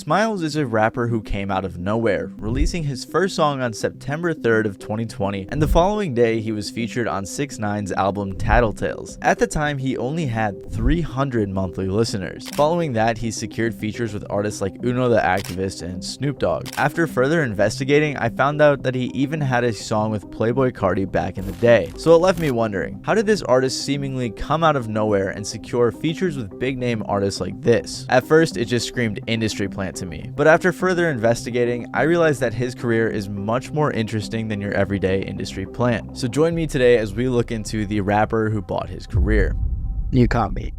Smilez is a rapper who came out of nowhere, releasing his first song on September 3rd of 2020, and the following day he was featured on 6nine's album Tattletales. At the time, he only had 300 monthly listeners. Following that, he secured features with artists like unotheactivist and Snoop Dogg. After further investigating, I found out that he even had a song with playboi Carti back in the day. So it left me wondering, how did this artist seemingly come out of nowhere and secure features with big name artists like this? At first, it just screamed industry plant to me, but after further investigating, I realized that his career is much more interesting than your everyday industry plant. So join me today as we look into the rapper who bought his career. You caught me.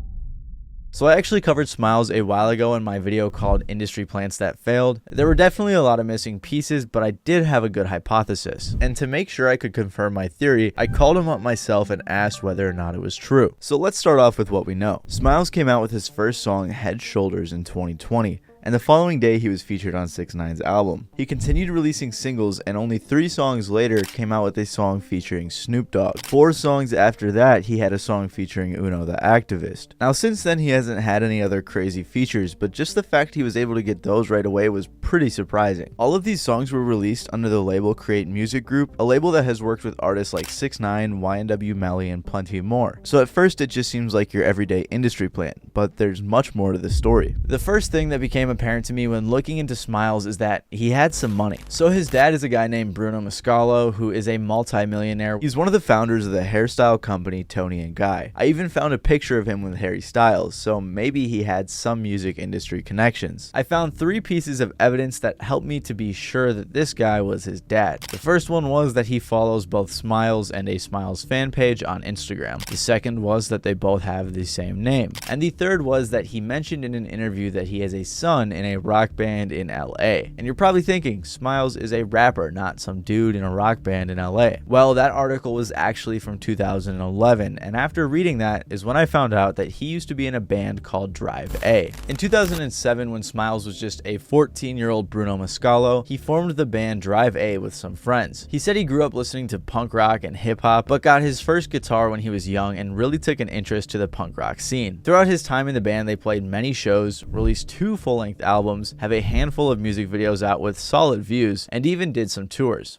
So I actually covered Smilez a while ago in my video called Industry Plants That Failed. There were definitely a lot of missing pieces, but I did have a good hypothesis. And to make sure I could confirm my theory, I called him up myself and asked whether or not it was true. So let's start off with what we know. Smilez came out with his first song, Head Shoulders, in 2020. And the following day he was featured on 6nine's album. He continued releasing singles, and only 3 songs later came out with a song featuring Snoop Dogg. 4 songs after that, he had a song featuring Uno the Activist. Now since then he hasn't had any other crazy features, but just the fact he was able to get those right away was pretty surprising. All of these songs were released under the label Create Music Group, a label that has worked with artists like 6ix9ine, YNW Melly, and plenty more. So at first it just seems like your everyday industry plant, but there's much more to the story. The first thing that became apparent to me when looking into Smilez is that he had some money. So his dad is a guy named Bruno Mascolo, who is a multi-millionaire. He's one of the founders of the hairstyle company toni&guy. I even found a picture of him with Harry Styles, so maybe he had some music industry connections. I found 3 pieces of evidence that helped me to be sure that this guy was his dad. The first one was that he follows both Smilez and a Smilez fan page on Instagram. The second was that they both have the same name. And the third was that he mentioned in an interview that he has a son in a rock band in LA. And you're probably thinking, Smilez is a rapper, not some dude in a rock band in LA. Well, that article was actually from 2011, and after reading that is when I found out that he used to be in a band called Drive A. In 2007, when Smilez was just a 14-year-old Bruno Mascolo, he formed the band Drive A with some friends. He said he grew up listening to punk rock and hip-hop, but got his first guitar when he was young and really took an interest to the punk rock scene. Throughout his time in the band, they played many shows, released 2 full-length albums, have a handful of music videos out with solid views, and even did some tours.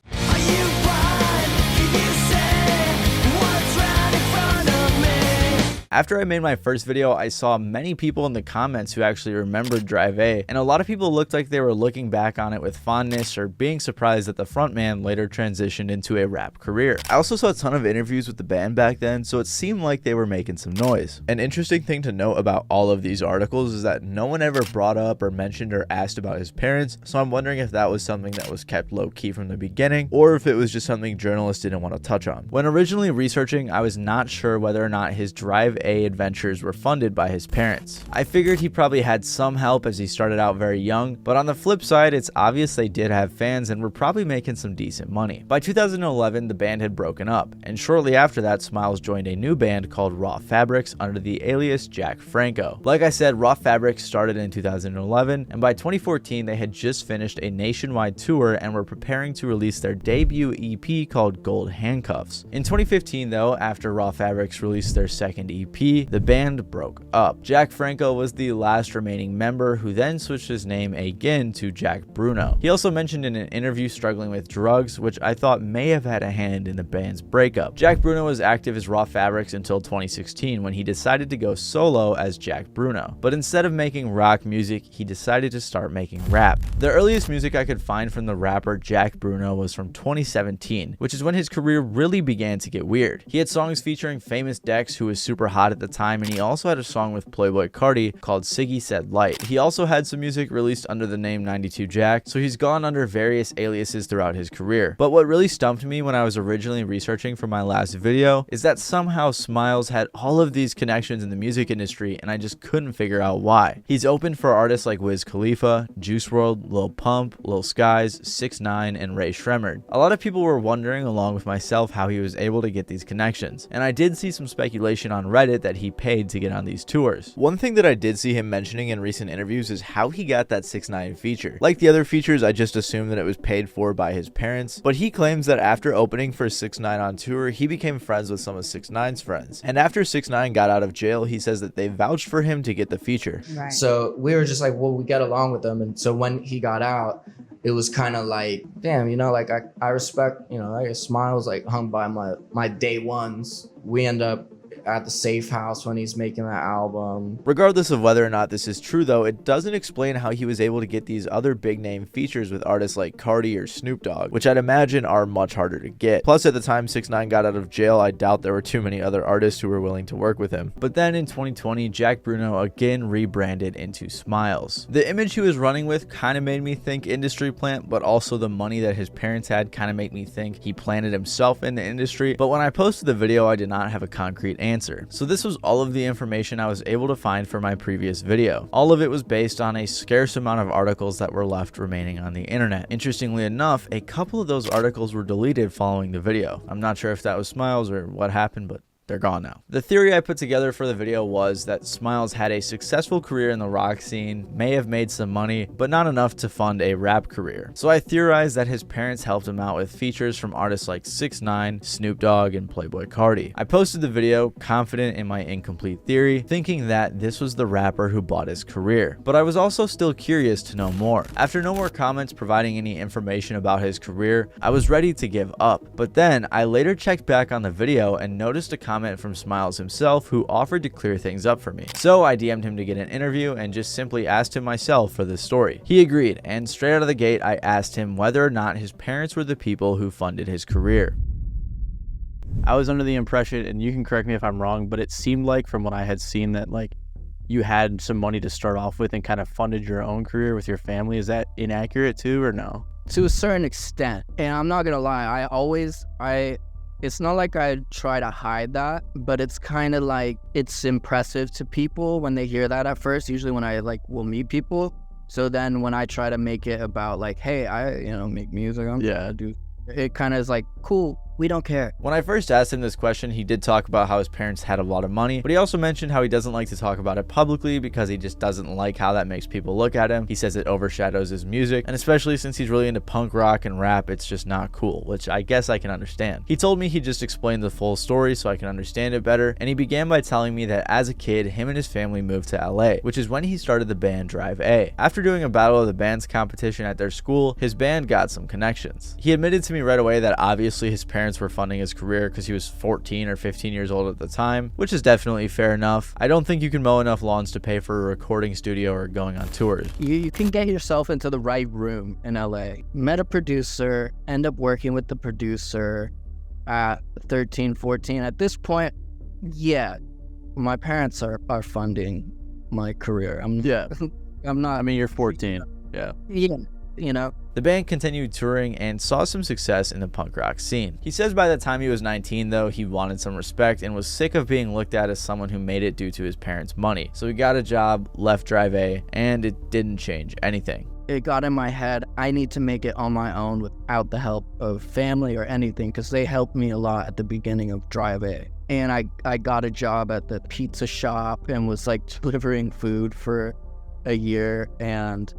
After I made my first video, I saw many people in the comments who actually remembered Drive A, and a lot of people looked like they were looking back on it with fondness or being surprised that the frontman later transitioned into a rap career. I also saw a ton of interviews with the band back then, so it seemed like they were making some noise. An interesting thing to note about all of these articles is that no one ever brought up or mentioned or asked about his parents, so I'm wondering if that was something that was kept low-key from the beginning, or if it was just something journalists didn't want to touch on. When originally researching, I was not sure whether or not his Drive A adventures were funded by his parents. I figured he probably had some help as he started out very young, but on the flip side, it's obvious they did have fans and were probably making some decent money. By 2011, the band had broken up, and shortly after that, Smilez joined a new band called Raw Fabrics under the alias Jack Franco. Like I said, Raw Fabrics started in 2011, and by 2014, they had just finished a nationwide tour and were preparing to release their debut EP called Gold Handcuffs. In 2015, though, after Raw Fabrics released their second EP, the band broke up. Jack Franco was the last remaining member, who then switched his name again to Jack Bruno. He also mentioned in an interview struggling with drugs, which I thought may have had a hand in the band's breakup. Jack Bruno was active as Raw Fabrics until 2016, when he decided to go solo as Jack Bruno. But instead of making rock music, he decided to start making rap. The earliest music I could find from the rapper Jack Bruno was from 2017, which is when his career really began to get weird. He had songs featuring Famous Dex, who was super hot at the time, and he also had a song with playboi Carti called Ciggy Said Light. He also had some music released under the name 92 Jack, so he's gone under various aliases throughout his career. But what really stumped me when I was originally researching for my last video is that somehow Smilez had all of these connections in the music industry, and I just couldn't figure out why. He's opened for artists like Wiz Khalifa, Juice WRLD, Lil Pump, Lil Skies, 6ix9ine, and Ray Shremmerd. A lot of people were wondering, along with myself, how he was able to get these connections, and I did see some speculation on Reddit admitted that he paid to get on these tours. One thing that I did see him mentioning in recent interviews is how he got that 6ix9ine feature. Like the other features, I just assumed that it was paid for by his parents, but he claims that after opening for 6ix9ine on tour, he became friends with some of 6ix9ine's friends. And after 6ix9ine got out of jail, he says that they vouched for him to get the feature. Right. So we were just like, well, we get along with him. And so when he got out, it was kind of like, damn, you know, like I respect, you know, like Smilez like hung by my day ones. We end up at the safe house when he's making that album. Regardless of whether or not this is true though, it doesn't explain how he was able to get these other big name features with artists like Carti or Snoop Dogg, which I'd imagine are much harder to get. Plus at the time 6ix9ine got out of jail, I doubt there were too many other artists who were willing to work with him. But then in 2020, Jack Bruno again rebranded into Smilez. The image he was running with kind of made me think industry plant, but also the money that his parents had kind of made me think he planted himself in the industry. But when I posted the video, I did not have a concrete answer. So this was all of the information I was able to find for my previous video. All of it was based on a scarce amount of articles that were left remaining on the internet. Interestingly enough, a couple of those articles were deleted following the video. I'm not sure if that was Smilez or what happened, but they're gone now. The theory I put together for the video was that Smilez had a successful career in the rock scene, may have made some money, but not enough to fund a rap career. So I theorized that his parents helped him out with features from artists like 6ix9ine, Snoop Dogg, and Playboi Carti. I posted the video confident in my incomplete theory, thinking that this was the rapper who bought his career. But I was also still curious to know more. After no more comments providing any information about his career, I was ready to give up. But then I later checked back on the video and noticed a comment from Smilez himself who offered to clear things up for me. So I DM'd him to get an interview and just simply asked him myself for this story. He agreed, and straight out of the gate I asked him whether or not his parents were the people who funded his career. I was under the impression, and you can correct me if I'm wrong, but it seemed like from what I had seen that like you had some money to start off with and kind of funded your own career with your family. Is that inaccurate too, or no? To a certain extent. And I'm not gonna lie, it's not like I try to hide that, but it's kind of like, it's impressive to people when they hear that at first, usually when I like will meet people. So then when I try to make it about like, hey, I, you know, make music, I do, it kind of is like, cool, we don't care. When I first asked him this question, he did talk about how his parents had a lot of money, but he also mentioned how he doesn't like to talk about it publicly because he just doesn't like how that makes people look at him. He says it overshadows his music, and especially since he's really into punk rock and rap, it's just not cool, which I guess I can understand. He told me he just explained the full story so I can understand it better, and he began by telling me that as a kid, him and his family moved to LA, which is when he started the band Drive A. After doing a Battle of the Bands competition at their school, his band got some connections. He admitted to me right away that obviously his parents were funding his career because he was 14 or 15 years old at the time, which is definitely fair enough. I don't think you can mow enough lawns to pay for a recording studio or going on tours. You can get yourself into the right room in LA. Met a producer, end up working with the producer at 13, 14. At this point, yeah, my parents are funding my career. I'm not. I mean, you're 14. Yeah, you know. The band continued touring and saw some success in the punk rock scene. He says by the time he was 19 though, he wanted some respect and was sick of being looked at as someone who made it due to his parents' money. So he got a job, left Drive A, and it didn't change anything. It got in my head, I need to make it on my own without the help of family or anything, because they helped me a lot at the beginning of Drive A. And I got a job at the pizza shop and was like delivering food for a year, and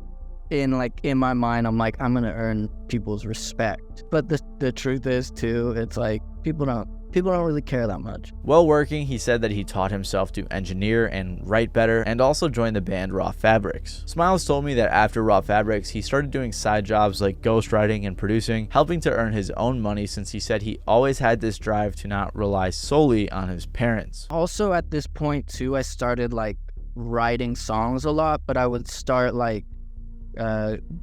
in my mind, I'm like, I'm gonna earn people's respect. But the truth is too, it's like people don't really care that much. While working, he said that he taught himself to engineer and write better, and also joined the band Raw Fabrics. Smilez told me that after Raw Fabrics, he started doing side jobs like ghostwriting and producing, helping to earn his own money, since he said he always had this drive to not rely solely on his parents. Also at this point too, I started like writing songs a lot, but I would start like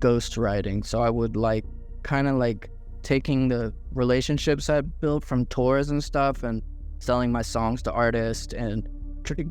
ghost writing. So I would like kind of like taking the relationships I built from tours and stuff and selling my songs to artists and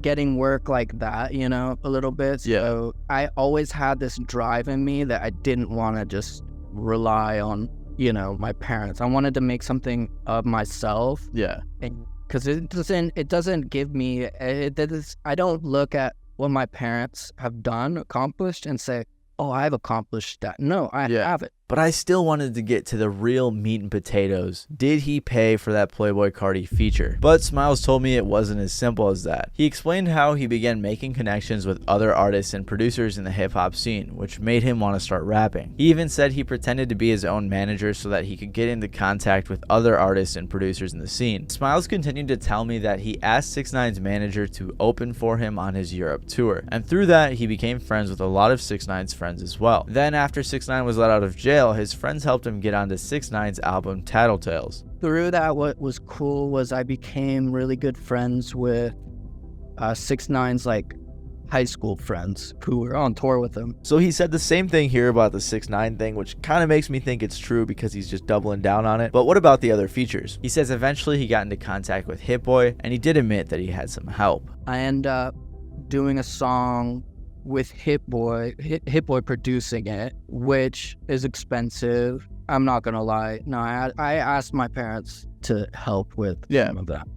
getting work like that, you know, a little bit. So I always had this drive in me that I didn't want to just rely on, you know, my parents. I wanted to make something of myself. Because it doesn't give me, I don't look at what my parents have done, accomplished, and say, oh, I've accomplished that. No, I have it. But I still wanted to get to the real meat and potatoes. Did he pay for that Playboi Carti feature? But Smilez told me it wasn't as simple as that. He explained how he began making connections with other artists and producers in the hip-hop scene, which made him want to start rapping. He even said he pretended to be his own manager so that he could get into contact with other artists and producers in the scene. Smilez continued to tell me that he asked 6ix9ine's manager to open for him on his Europe tour, and through that he became friends with a lot of 6ix9ine's friends as well. Then after 6ix9ine was let out of jail, his friends helped him get onto 6ix9ine's album Tattletales. Through that, what was cool was I became really good friends with 6ix9ine's like high school friends who were on tour with him. So he said the same thing here about the 6ix9ine thing, which kind of makes me think it's true because he's just doubling down on it. But what about the other features? He says eventually he got into contact with Hit Boy, and he did admit that he had some help. I end up doing a song with Hit Boy producing it, which is expensive. I'm not gonna lie. No, I asked my parents to help with some of that.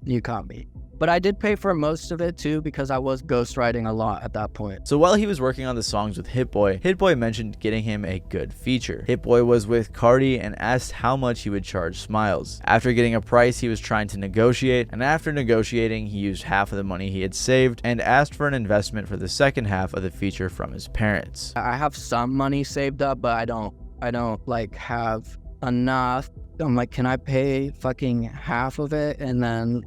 You caught me. But I did pay for most of it too because I was ghostwriting a lot at that point. So while he was working on the songs with Hit Boy mentioned getting him a good feature. Hit Boy was with Carti and asked how much he would charge Smilez. After getting a price, he was trying to negotiate, and after negotiating, he used half of the money he had saved and asked for an investment for the second half of the feature from his parents. I have some money saved up, but I don't like have enough. I'm like, can I pay fucking half of it and then,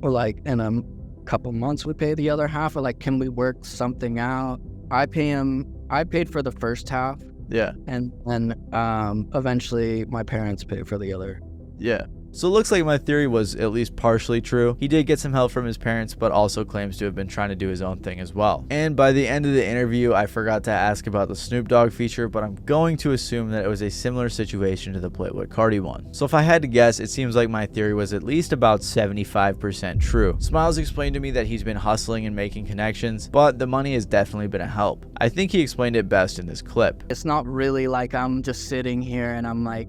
or like in a couple months we pay the other half, or like can we work something out? I paid for the first half. Yeah. And then eventually my parents paid for the other. Yeah. So it looks like my theory was at least partially true. He did get some help from his parents, but also claims to have been trying to do his own thing as well. And by the end of the interview, I forgot to ask about the Snoop Dogg feature, but I'm going to assume that it was a similar situation to the Playboi Carti one. So if I had to guess, it seems like my theory was at least about 75% true. Smilez explained to me that he's been hustling and making connections, but the money has definitely been a help. I think he explained it best in this clip. It's not really like I'm just sitting here and I'm like,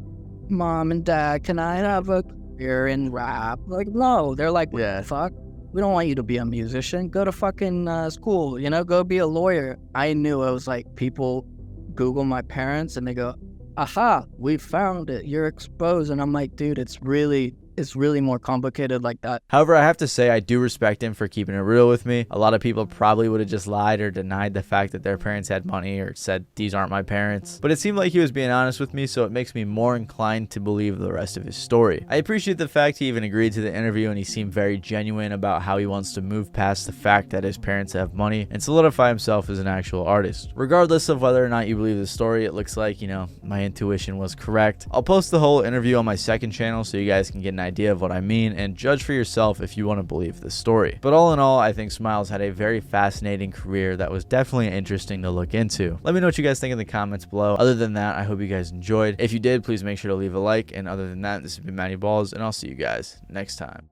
Mom and Dad, can I have a career in rap? Like, no. They're like, what the fuck? We don't want you to be a musician. Go to fucking school, go be a lawyer. I knew. It was like people Google my parents and they go, aha, we found it. You're exposed. And I'm like, dude, it's really more complicated like that. However, I have to say I do respect him for keeping it real with me. A lot of people probably would have just lied or denied the fact that their parents had money or said these aren't my parents. But it seemed like he was being honest with me, so it makes me more inclined to believe the rest of his story. I appreciate the fact he even agreed to the interview, and he seemed very genuine about how he wants to move past the fact that his parents have money and solidify himself as an actual artist. Regardless of whether or not you believe the story, it looks like, my intuition was correct. I'll post the whole interview on my second channel so you guys can get an idea of what I mean and judge for yourself if you want to believe the story. But all in all, I think Smilez had a very fascinating career that was definitely interesting to look into. Let me know what you guys think in the comments below. Other than that, I hope you guys enjoyed. If you did, please make sure to leave a like, and other than that, this has been Matty Balls, and I'll see you guys next time.